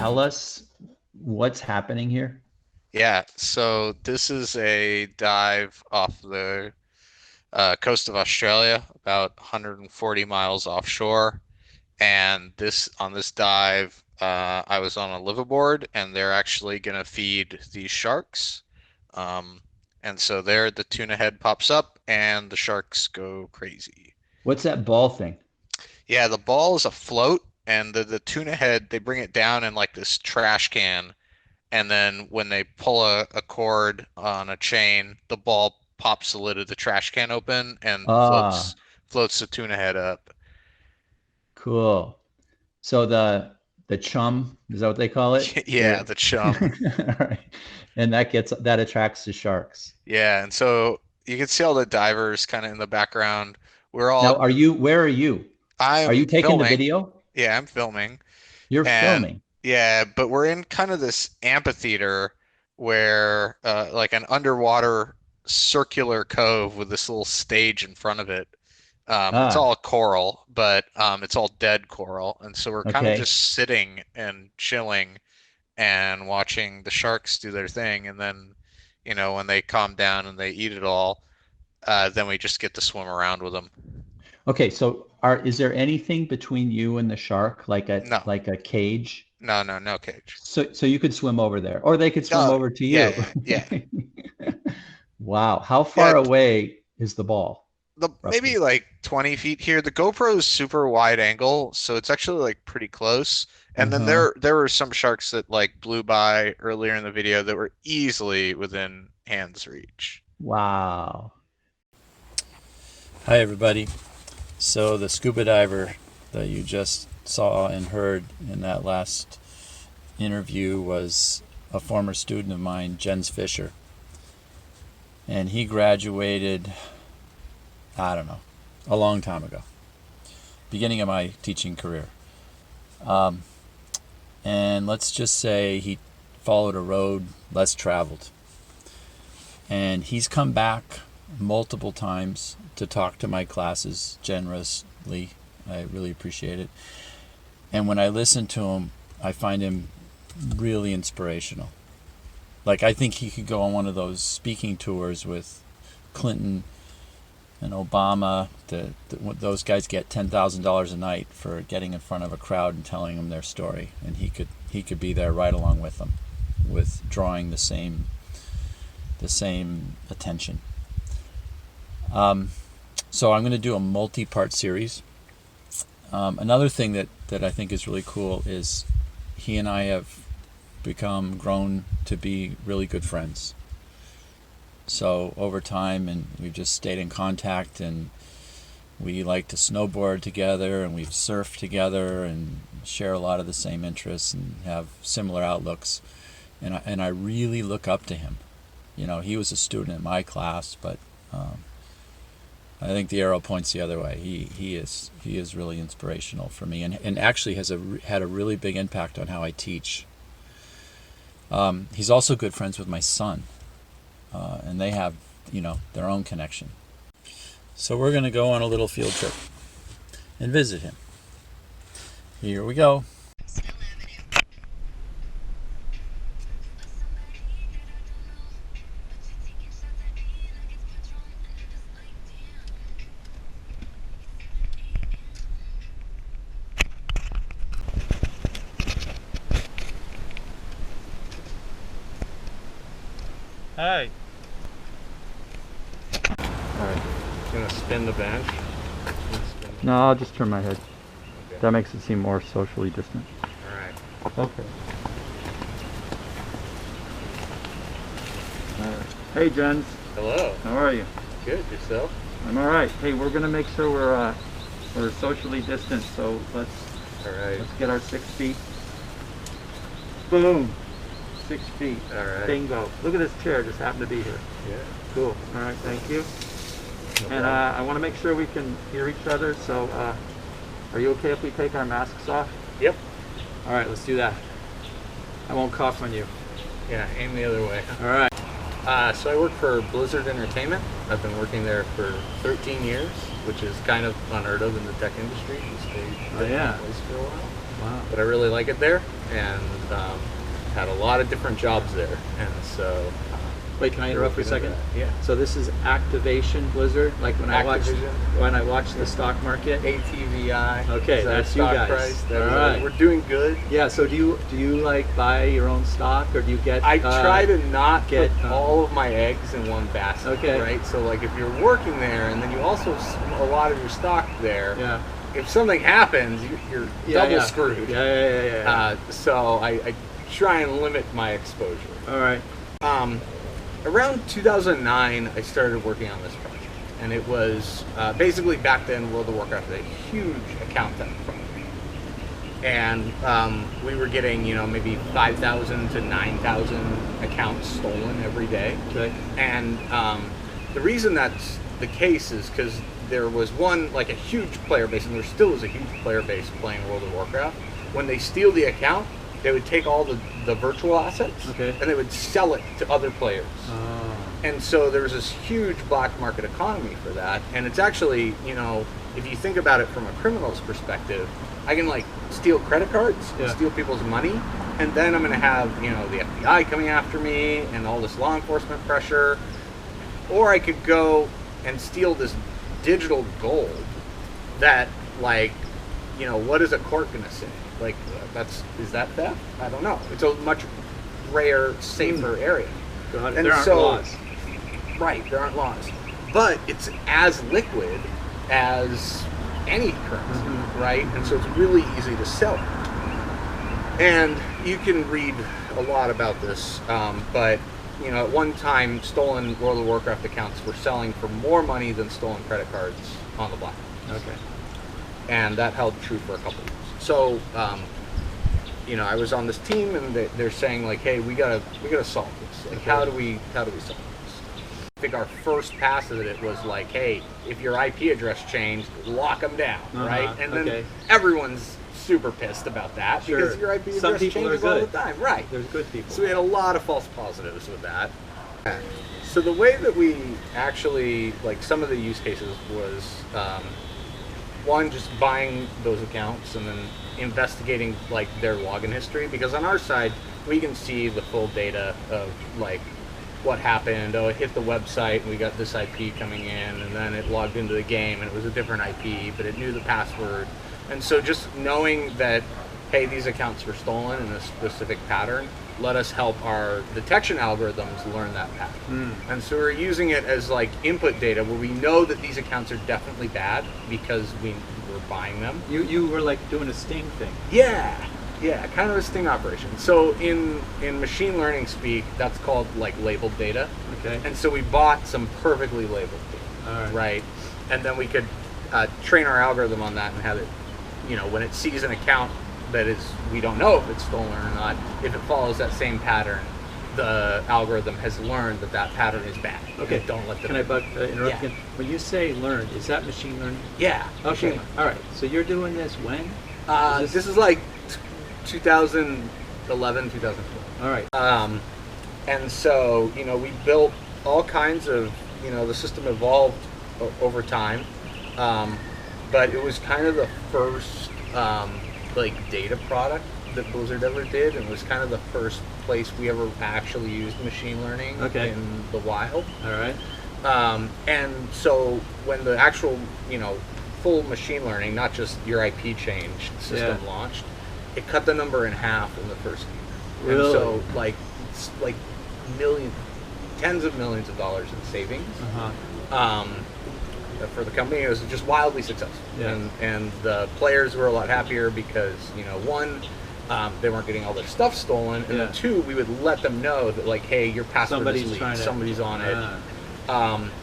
tell us what's happening here? Yeah, so this is a dive off the coast of Australia, about 140 miles offshore. And this dive, I was on a liveaboard, and they're actually gonna feed these sharks. Um, and so there, the tuna head pops up, and the sharks go crazy. What's that ball thing? Yeah, the ball is afloat, and the tuna head, they bring it down in like this trash can, and then when they pull a cord on a chain, the ball pops the lid of the trash can open and floats Ah, floats the tuna head up. cool. So the chum, is that what they call it? Yeah, They're the chum. all right. And that attracts the sharks. Yeah, and so you can see all the divers kind of in the background. We're Now, all where are you? Are you I'm taking the filming. video? Yeah, I'm filming. You're And filming. yeah, but we're in kind of this amphitheater where like an underwater circular cove with this little stage in front of it. It's Ah, all coral, but it's all dead coral, and so we're kind of okay. just sitting and chilling and watching the sharks do their thing, and then, when they calm down and they eat it all, then we just get to swim around with them. Okay, so is there anything between you and the shark, like a No, cage? no, no, no cage. So you could swim over there, or they could swim Oh, over to yeah, you. yeah, yeah, Wow. How yeah. far away is the ball, The roughly? maybe like 20 feet here. The GoPro is super wide angle, so it's actually like pretty close. And then Uh-huh. there were some sharks that like blew by earlier in the video that were easily within hand's reach. Wow. Hi, everybody. So, the scuba diver that you just saw and heard in that last interview was a former student of mine, Jens Fischer. And he graduated, I don't know, a long time ago, beginning of my teaching career. Um, and let's just say he followed a road less traveled. And he's come back multiple times to talk to my classes generously. I really appreciate it. And when I listen to him, I find him really inspirational. Like, I think he could go on one of those speaking tours with Clinton and Obama. Those guys get $10,000 a night for getting in front of a crowd and telling them their story, and he could be there right along with them, with drawing the same attention. So I'm going to do a multi-part series. Another thing that I think is really cool is he and I have grown to be really good friends. So over time, and we've just stayed in contact, and we like to snowboard together, and we've surfed together, and share a lot of the same interests, and have similar outlooks. And I really look up to him. He was a student in my class, but I think the arrow points the other way. He is really inspirational for me, and actually had a really big impact on how I teach. He's also good friends with my son, and they have their own connection. So we're going to go on a little field trip and visit him. Here we go. Hi. All right. Gonna spin the bench. No, I'll just turn my head. That makes it seem more socially distant. Alright. Okay. All right. Hey, Jens. Hello. How are you? Good. Yourself? I'm all right. Hey, we're gonna make sure we're socially distant. So let's Alright. get our 6 feet. Boom. 6 feet. Alright. Bingo. Look at this chair. Just happened to be here. Yeah. Cool. All right. Thank you. No And problem. I want to make sure we can hear each other. So, are you okay if we take our masks off? Yep. All right. Let's do that. I won't cough on you. Yeah, aim the other way. All right. So I work for Blizzard Entertainment. I've been working there for 13 years, which is kind of unheard of in the tech industry. You stay Oh, yeah. in place for a while. Wow. but I really like it there, and had a lot of different jobs there, and so. Wait, can I interrupt for a second? Yeah. So this is Activation Blizzard, like when I watch the stock market. ATVI. Okay, that's you stock guys. price. All right. We're doing good. Yeah. So do you like buy your own stock, or do you get? I try to not get, put all of my eggs in one basket. Okay. Right. So like if you're working there and then you also a lot of your stock there. Yeah. If something happens, you're double screwed. Yeah. So I try and limit my exposure. All right. Around 2009, I started working on this project, and it was basically back then World of Warcraft was a huge account theft problem, and we were getting maybe 5,000 to 9,000 accounts stolen every day. Okay. And the reason that's the case is because there was a huge player base, and there still is a huge player base playing World of Warcraft. When they steal the account, they would take all the virtual assets, okay, and they would sell it to other players. Oh. And so there was this huge black market economy for that. And it's actually, if you think about it from a criminal's perspective, I can steal credit cards, steal people's money, and then I'm going to have, the FBI coming after me and all this law enforcement pressure. Or I could go and steal this digital gold that, what is a court going to say? Is that theft? I don't know. It's a much rare, safer area. God, and there aren't laws. Right, there aren't laws. But it's as liquid as any currency, right? And so it's really easy to sell. And you can read a lot about this, but at one time, stolen World of Warcraft accounts were selling for more money than stolen credit cards on the black market. Okay. And that held true for a couple of years. So, I was on this team, and they're saying hey, we gotta solve this. How do we solve this? I think our first pass at it was hey, if your IP address changed, lock them down, right? And then everyone's super pissed about that because your IP address changes all the time, right? There's good people. So we had a lot of false positives with that. So the way that we actually some of the use cases was. One, just buying those accounts and then investigating their login history, because on our side we can see the full data of what happened. Oh, it hit the website and we got this IP coming in, and then it logged into the game and it was a different IP, but it knew the password. And so just knowing that, hey, these accounts were stolen in a specific pattern, let us help our detection algorithms learn that pattern. And so we're using it as input data where we know that these accounts are definitely bad because we were buying them. You were doing a sting thing. Yeah, kind of a sting operation. So in machine learning speak, that's called labeled data. Okay. And so we bought some perfectly labeled data. All right. Right? And then we could train our algorithm on that and have it, when it sees an account that we don't know if it's stolen or not, if it follows that same pattern, the algorithm has learned that pattern is bad. Okay. Don't let them. Can I interrupt Yeah. again? When you say learned, is that machine learning? Yeah. Okay. All right. So you're doing this when? This is 2011, 2012. All right. And so, we built all kinds of, the system evolved over time. But it was kind of the first data product that Blizzard ever did, and it was kind of the first place we ever actually used machine learning in the wild. All right. And so when the actual, full machine learning, not just your IP change system launched, it cut the number in half in the first year. Really? And so it's tens of millions of dollars in savings. For the company, it was just wildly successful. Yeah. And the players were a lot happier because, one, they weren't getting all their stuff stolen, and then two, we would let them know that hey, your password is leaked, somebody's on it.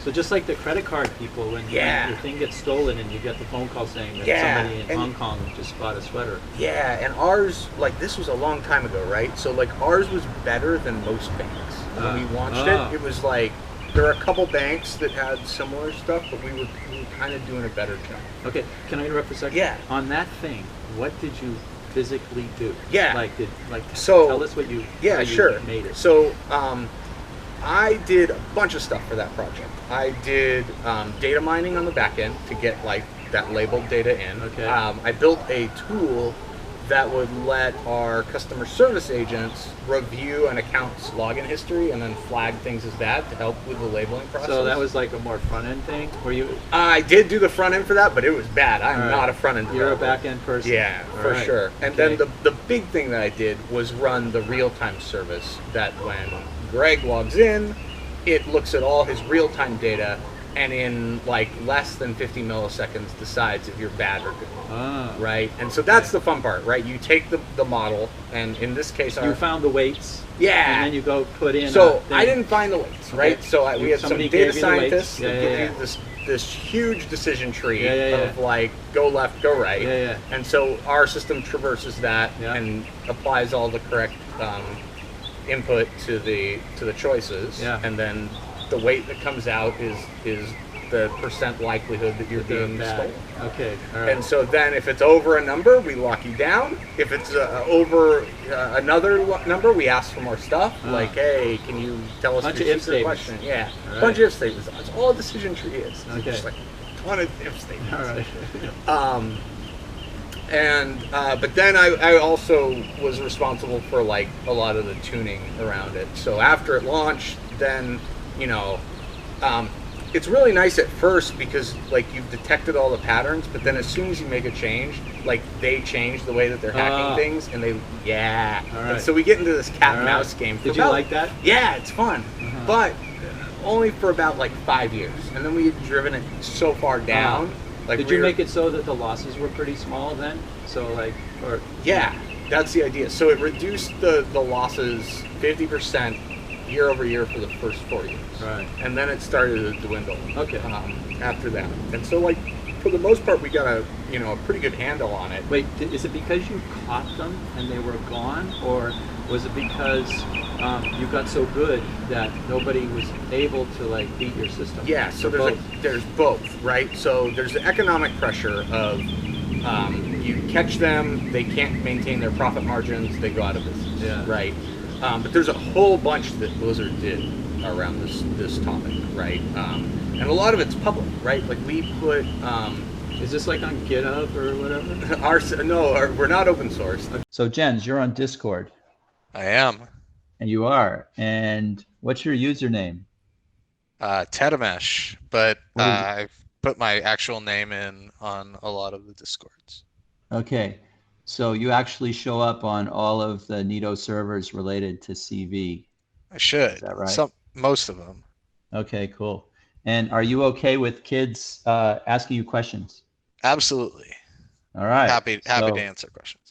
So just like the credit card people, when your thing gets stolen and you get the phone call saying that somebody in Hong Kong just bought a sweater. Yeah, and ours, this was a long time ago, right? So ours was better than most banks. When we launched it was there are a couple banks that had similar stuff, but we were kind of doing a better job. Okay, can I interrupt for a second? Yeah. On that thing, what did you physically do? Yeah. Tell us what you made it. So I did a bunch of stuff for that project. I did data mining on the back end to get that labeled data in. Okay. I built a tool that would let our customer service agents review an account's login history and then flag things as bad to help with the labeling process. So that was like a more front end thing? Where you? I did do the front end for that, but it was bad. I'm not a front end developer. You're a back end person. Yeah, for sure. And then the big thing that I did was run the real time service. That when Greg logs in, it looks at all his real time data and in like less than 50 milliseconds decides if you're bad or good. Right? And so that's the fun part, right? You take the model, and in this case, you found the weights. Yeah. And then you go put in. So I didn't find the weights, right? Okay. So we had some data scientists that give you this huge decision tree of like go left, go right. Yeah. And so our system traverses that and applies all the correct input to the choices. Yeah. And then the weight that comes out is the percent likelihood that you're being stolen. Okay, all right. And so then if it's over a number, we lock you down. If it's over another number, we ask for more stuff. Like, hey, can you tell us your secret question? Yeah, a bunch of if statements. That's all a decision tree is. It's just like a ton of if statements. All right. But then I also was responsible for like a lot of the tuning around it. So after it launched, then, you know, it's really nice at first because like you've detected all the patterns, but then as soon as you make a change, like they change the way that they're hacking things, and they and so we get into this cat and mouse game. Did you like that? Yeah, it's fun, but only for about like 5 years, and then we had driven it so far down. Like, did you make it so that the losses were pretty small then? So like, or that's the idea. So it reduced the losses 50% year over year for the first 4 years. Right. And then it started to dwindle. Okay. After that. And so like for the most part we got a pretty good handle on it. Wait, is it because you caught them and they were gone, or was it because you got so good that nobody was able to like beat your system? Yeah, so there's both, right? So there's the economic pressure of you catch them, they can't maintain their profit margins, they go out of business. Yeah. Right. But there's a whole bunch that Blizzard did around this topic, right? And a lot of it's public, right? Like we put. Is this like on GitHub or whatever? We're not open source. So Jens, you're on Discord. I am. And you are. And what's your username? Tetamesh, but I've put my actual name in on a lot of the Discords. Okay. So you actually show up on all of the Neato servers related to CV. I should. Is that right? Most of them. Okay, cool. And are you okay with kids asking you questions? Absolutely. All right. Happy to answer questions.